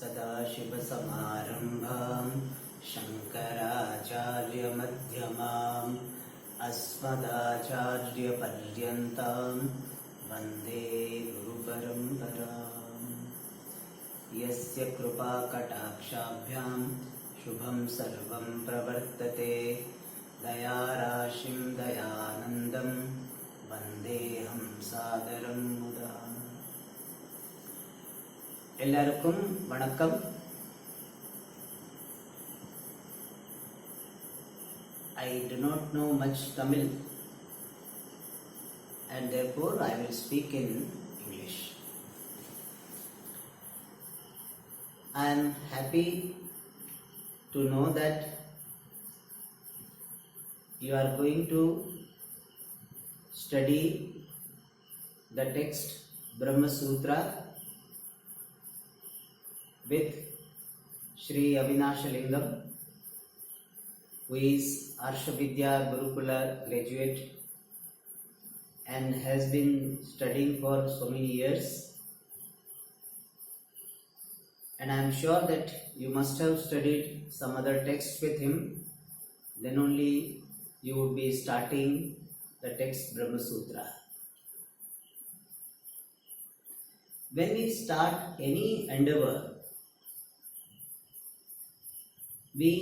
सदाशिवसमारम्भां शङ्कराचार्यमध्यमाम् अस्मदाचार्यपर्यन्तां वन्दे गुरुपरम्पराम्। यस्य कृपाकटाक्षाभ्यां शुभं सर्वं प्रवर्तते दयाराशिं दयानन्दं वन्देऽहं सादरं मुदा। எல்லாருக்கும் வணக்கம். I do not know much Tamil and therefore I will speak in English. I am happy to know that you are going to study the text Brahma Sutra with Sri Avinashalingam, who is Arshavidya Gurukula graduate and has been studying for so many years. And I am sure that you must have studied some other texts with him. Then only you would be starting the text Brahma Sutra. When we start any endeavor, we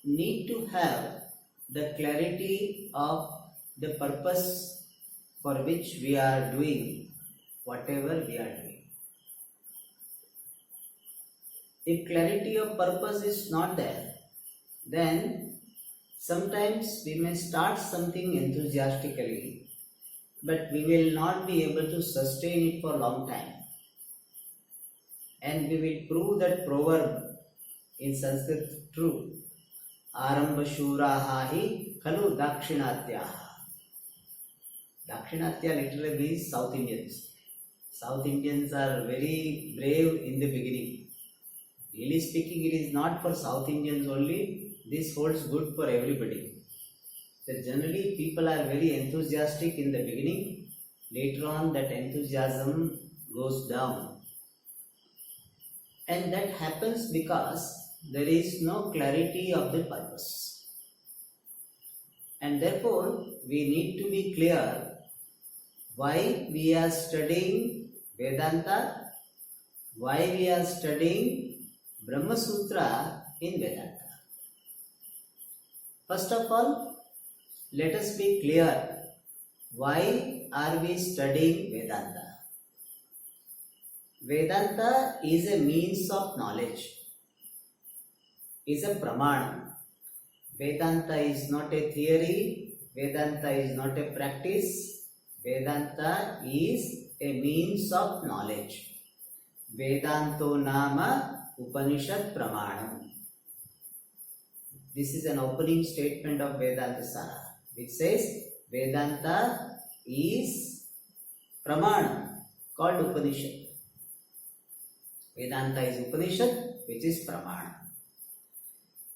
need to have the clarity of the purpose for which we are doing whatever we are doing. If clarity of purpose is not there, then sometimes we may start something enthusiastically, but we will not be able to sustain it for a long time. And we will prove that proverb in Sanskrit true. Arambha shuraha hi khalu dakshinatyaha. Dakshinatya literally means South Indians. South Indians are very brave in the beginning. Really speaking, it is not for South Indians only. This holds good for everybody. That generally people are very enthusiastic in the beginning. Later on that enthusiasm goes down. And that happens because there is no clarity of the purpose. And therefore, we need to be clear why we are studying Vedanta, why we are studying Brahma Sutra in Vedanta. First of all, let us be clear why are we studying Vedanta. Vedanta is a means of knowledge, is a pramana. Vedanta is not a theory, Vedanta is not a practice, Vedanta is a means of knowledge. Vedanto nama Upanishad pramanam. This is an opening statement of Vedanta Sara, which says Vedanta is pramana called Upanishad. Vedanta is Upanishad, which is pramana.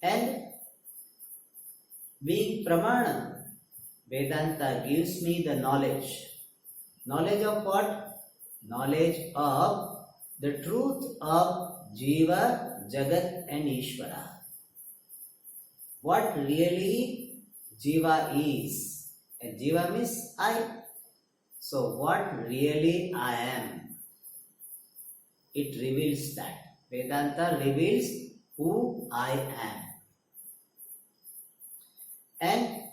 And being pramana, Vedanta gives me the knowledge. Knowledge of what? Knowledge of the truth of Jiva, Jagat and Ishvara. What really Jiva is. And Jiva means I. So what really I am. It reveals that. Vedanta reveals who I am. And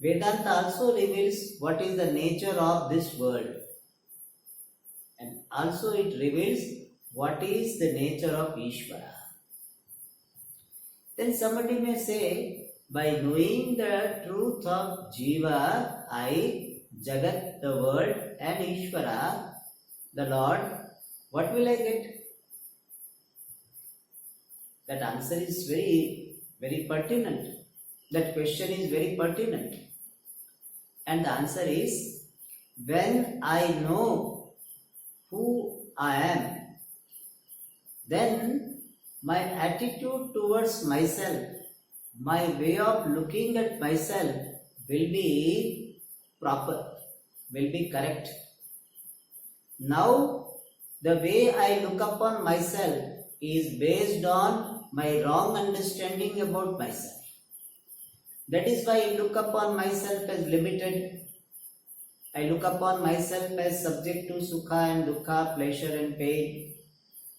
Vedanta also reveals what is the nature of this world. And also it reveals what is the nature of Ishvara. Then somebody may say, by knowing the truth of Jiva, I, Jagat, the world, and Ishvara, the Lord, what will I get? That answer is very, very pertinent. That question is very pertinent. And the answer is, when I know who I am, then my attitude towards myself, my way of looking at myself will be proper, will be correct. Now, the way I look upon myself is based on my wrong understanding about myself. That is why I look upon myself as limited. I look upon myself as subject to sukha and dukkha, pleasure and pain.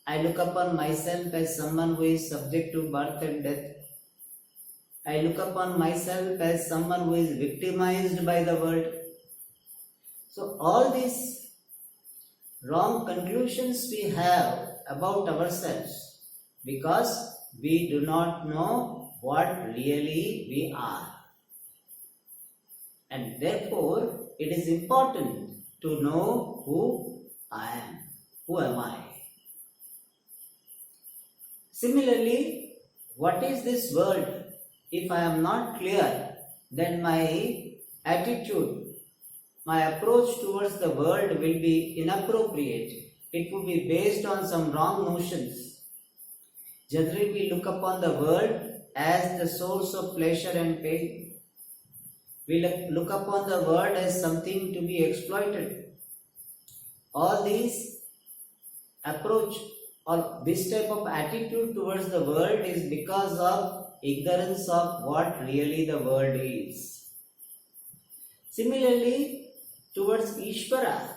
I look upon myself as someone who is subject to birth and death. I look upon myself as someone who is victimized by the world. So all these wrong conclusions we have about ourselves because we do not know what really we are. And therefore, it is important to know who I am. Who am I? Similarly, what is this world? If I am not clear, then my attitude, my approach towards the world will be inappropriate. It will be based on some wrong notions. Generally, we look upon the world as the source of pleasure and pain. We look upon the world as something to be exploited. All these approach or this type of attitude towards the world is because of ignorance of what really the world is. Similarly, towards Ishvara,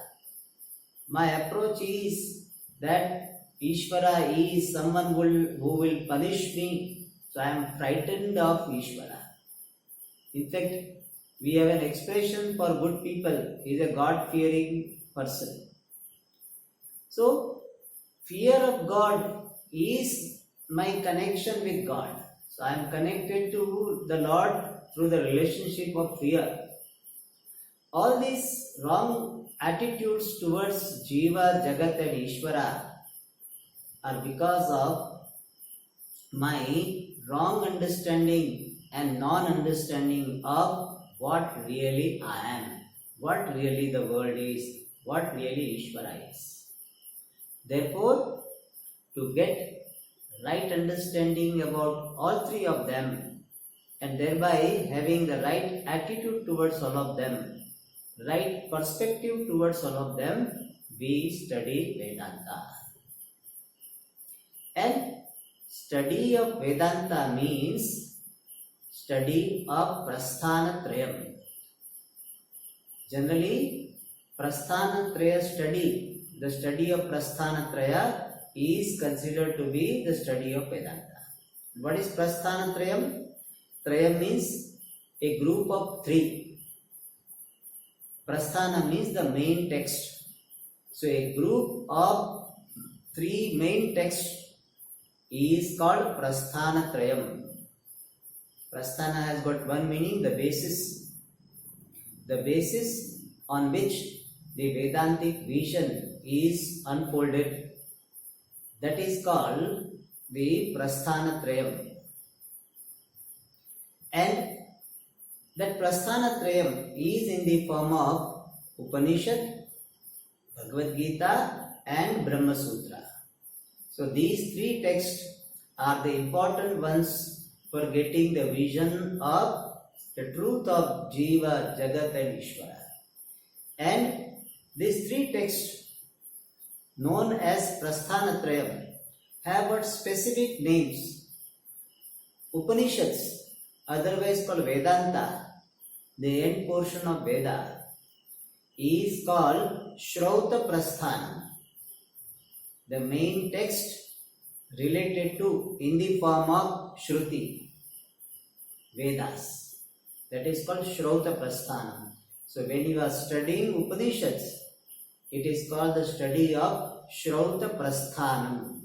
my approach is that Ishvara is someone who will punish me, so I am frightened of Ishvara. In fact, we have an expression for good people, he is a God-fearing person. So, fear of God is my connection with God. So, I am connected to the Lord through the relationship of fear. All these wrong attitudes towards Jiva, Jagat and Ishvara are because of my wrong understanding and non-understanding of what really I am, what really the world is, what really Ishvara is. Therefore, to get right understanding about all three of them and thereby having the right attitude towards all of them, right perspective towards all of them, we study Vedanta. And study of Vedanta means study of Prasthanatrayam. Generally, Prasthanatraya study, the study of Prasthanatraya is considered to be the study of Vedanta. What is Prasthanatrayam? Trayam means a group of three. Prasthana means the main text. So a group of three main texts is called Prasthanatrayam. Prasthana has got one meaning, the basis. The basis on which the Vedantic vision is unfolded. That is called the Prasthanatrayam. And that Prasthanatrayam is in the form of Upanishad, Bhagavad Gita and Brahma Sutra. So these three texts are the important ones for getting the vision of the truth of Jiva, Jagat and Ishvara. And these three texts known as Prasthanatrayam have got specific names. Upanishads, otherwise called Vedanta, the end portion of Veda, is called Shrauta Prasthana. The main text related to in the form of Shruti, Vedas. That is called Shrauta Prasthana. So when you are studying Upanishads, it is called the study of Shrauta Prasthanam.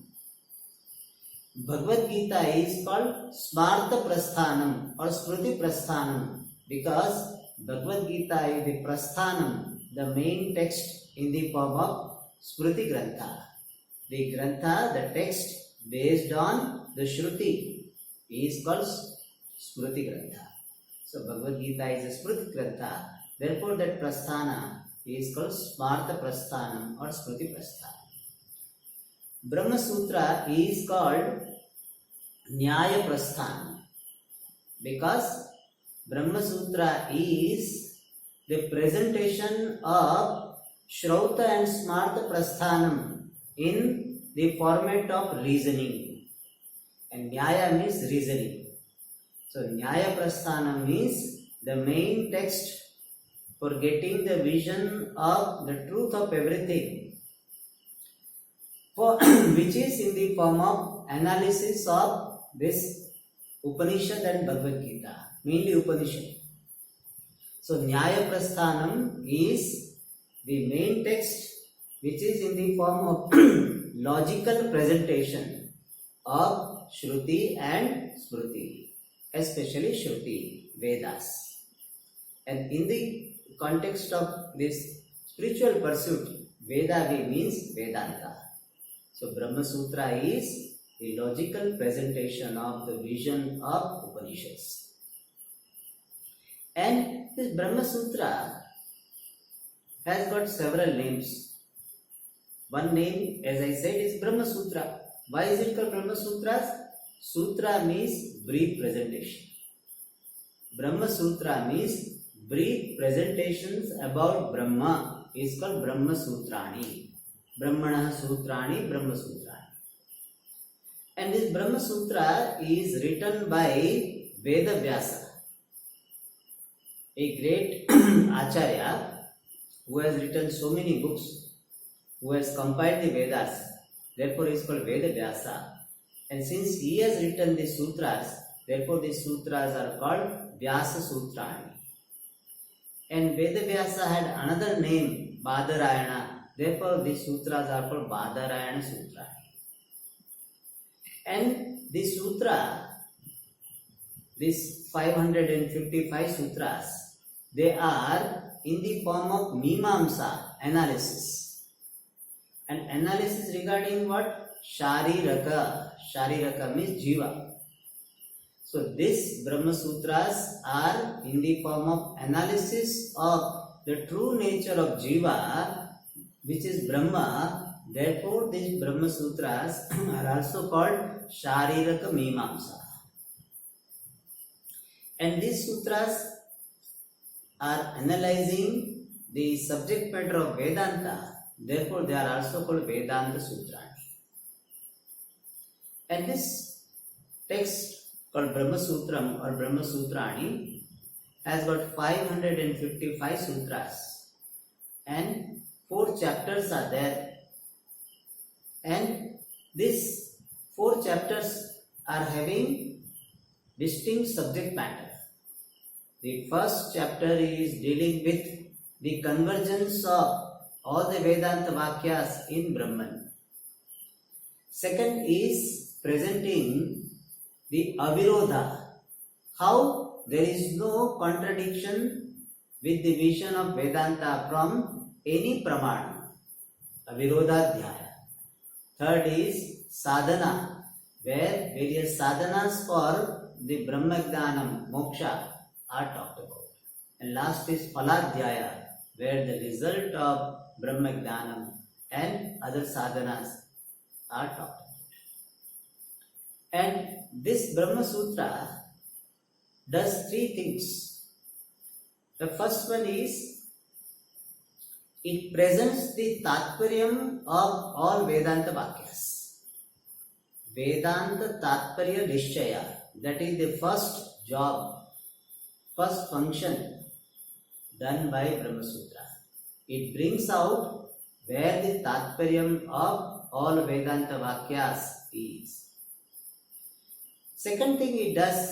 Bhagavad Gita is called Smarta Prasthanam or Smriti Prasthanam because Bhagavad Gita is the Prasthanam, the main text in the form of Smriti Grantha. The Grantha, the text based on the Shruti, is called Smriti Grantha. So Bhagavad Gita is a Smriti Grantha. Therefore that Prasthana is called Smarta Prasthanam or Smriti Prasthanam. Brahma Sutra is called Nyaya Prasthanam because Brahma Sutra is the presentation of Shrauta and Smarta Prasthanam in the format of reasoning, and Nyaya means reasoning. So Nyaya Prasthanam means the main text for getting the vision of the truth of everything, for which is in the form of analysis of this Upanishad and Bhagavad Gita, mainly Upanishad. So Nyaya Prasthanam is the main text which is in the form of logical presentation of Shruti and Smriti, especially Shruti, Vedas. And in the context of this spiritual pursuit, Veda means Vedanta. So Brahma Sutra is the logical presentation of the vision of Upanishads. And this Brahma Sutra has got several names. One name, as I said, is Brahma Sutra. Why is it called Brahma Sutras? Sutra means brief presentation. Brahma Sutra means brief presentations about Brahma is called Brahma Sutrani. Brahmana Sutrani, Brahma Sutrani. And this Brahma Sutra is written by Veda Vyasa, a great Acharya who has written so many books, who has compiled the Vedas. Therefore, he is called Veda Vyasa. And since he has written the sutras, therefore these sutras are called Vyasa Sutrani. And Veda Vyasa had another name, Badarayana. Therefore, these sutras are called Badarayana Sutra. And this sutra, these 555 sutras, they are in the form of Mimamsa, analysis. And analysis regarding what? Shariraka. Shariraka means Jiva. So these Brahma Sutras are in the form of analysis of the true nature of Jiva, which is Brahma. Therefore, these Brahma Sutras are also called Shariraka Mimamsa. And these sutras are analyzing the subject matter of Vedanta. Therefore, they are also called Vedanta Sutrani. And this text called Brahma Sutram or Brahma Sutrani has got 555 sutras and 4 chapters are there. And these 4 chapters are having distinct subject matter. The first chapter is dealing with the convergence of all the Vedanta Vakyas in Brahman. Second is presenting the Avirodha, how there is no contradiction with the vision of Vedanta from any Pramana, Avirodhadhyaya. Third is Sadhana, where various sadhanas for the Brahmajnanam, Moksha are talked about. And last is Phaladhyaya, where the result of Brahmajnanam and other sadhanas are talked about. And this Brahma Sutra does 3 things. The first one is it presents the Tatparyam of all Vedanta Vakyas. Vedanta Tatparya Nishchaya, that is the first job, first function done by Brahma Sutra. It brings out where the Tatparyam of all Vedanta Vakyas is. Second thing it does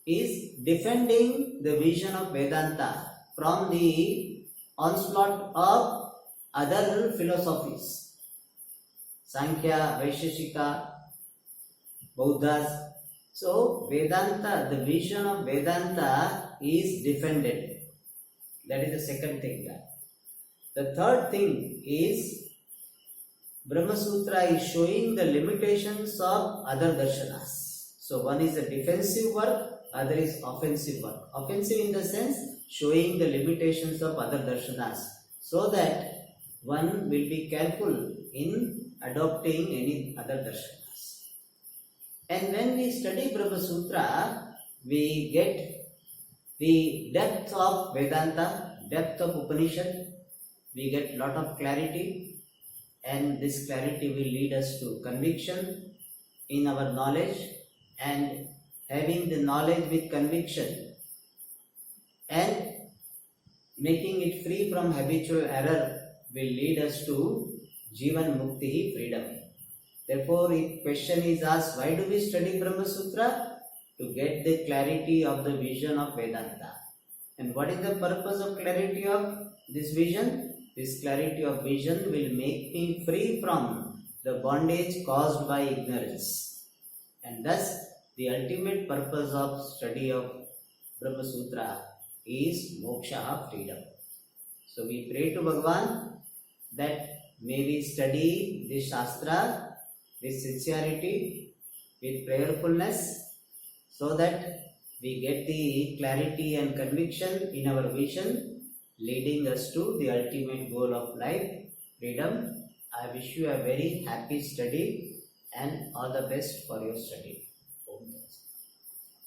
is defending the vision of Vedanta from the onslaught of other philosophies, Sankhya, Vaisheshika, Buddhas. So Vedanta, the vision of Vedanta is defended. That is the second thing. The third thing is Brahma Sutra is showing the limitations of other darshanas. So one is a defensive work, other is offensive work. Offensive in the sense showing the limitations of other darshanas, so that one will be careful in adopting any other darshanas. And when we study Brahma Sutra, we get the depth of Vedanta, depth of Upanishad, we get lot of clarity, and this clarity will lead us to conviction in our knowledge, and having the knowledge with conviction and making it free from habitual error will lead us to Jivan Mukti, freedom. Therefore, if question is asked, why do we study Brahma Sutra? To get the clarity of the vision of Vedanta. And what is the purpose of clarity of this vision? This clarity of vision will make me free from the bondage caused by ignorance. And thus, the ultimate purpose of study of Brahma Sutra is moksha, freedom. So we pray to Bhagavan that may we study this Shastra with sincerity, with prayerfulness, so that we get the clarity and conviction in our vision, leading us to the ultimate goal of life, freedom. I wish you a very happy study and all the best for your study.